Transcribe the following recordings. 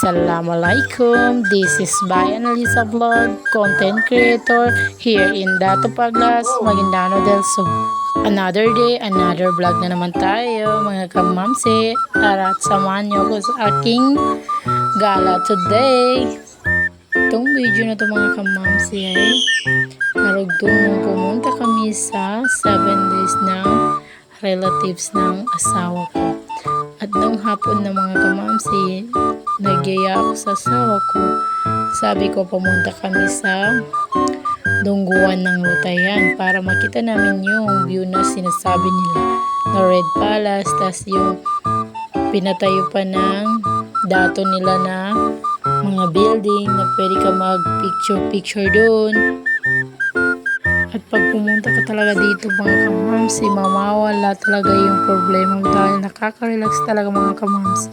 Assalamualaikum, this is Bayan Alisa Vlog, content creator here in Dato Paglas, Maguindano del Sur. Another day, another vlog na naman tayo mga kamamsi. Tara at samahan niyo ako sa aking gala today. Itong video na to mga kamamsi ay narugtong pumunta kami sa 7 days ng relatives ng asawa ko. At nung hapon na mga kamamsi, nagyaya ako sa asawa ko. Sabi ko pumunta kami sa Dungguan ng Lutayan para makita namin yung view na sinasabi nila na Red Palace. Tas yung pinatayo pa ng dato nila na mga building na pwede ka mag picture doon. At pag pumunta ka talaga dito mga kamamsi, mamawala talaga yung problema mo dahil nakaka-relax talaga mga kamamsi.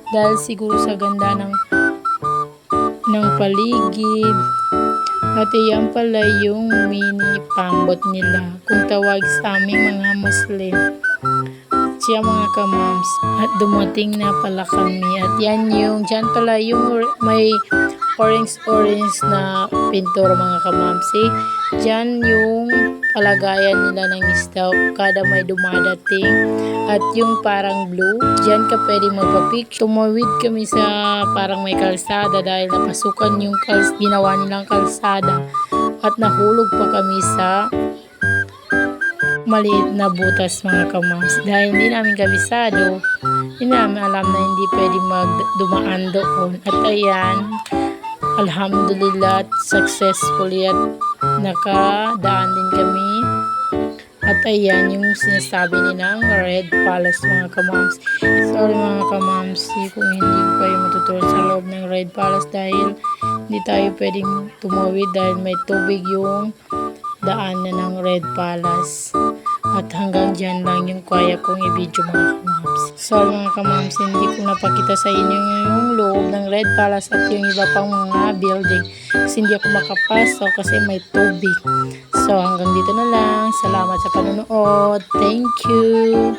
Dahil siguro sa ganda ng paligid. At iyan pala yung mini pambot nila kung tawag sa aming mga Muslim. Siya mga kamams. At dumating na pala kami. At yan yung, dyan pala yung may orange na pintura mga kamamsi. Dyan yung palagayan nila ng isda kada may dumadating. At yung parang blue, dyan ka pwede magpa-picture. Tumawid kami sa parang may kalsada dahil napasukan yung ginawa nilang kalsada. At nahulog pa kami sa maliit na butas mga kamams. Dahil hindi namin kabisado, hindi namin alam na hindi pwede magdumaan doon. At ayan, alhamdulillah, successfully at nakadaan din kami. At ayan yung sinasabi nilang Red Palace mga kamams. Sorry mga kamams kung hindi ko kayo matutulog sa loob ng Red Palace dahil hindi tayo pwedeng tumawid dahil may tubig yung daan na ng Red Palace. At hanggang dyan lang yung kaya kong i-video mga kamams. Sorry mga kamams, hindi ko napakita sa inyo yung loob ng Red Palace at yung iba pang mga building. Kasi hindi ako makapasok kasi may tubig. So hanggang dito na lang. Salamat sa panonood. Thank you.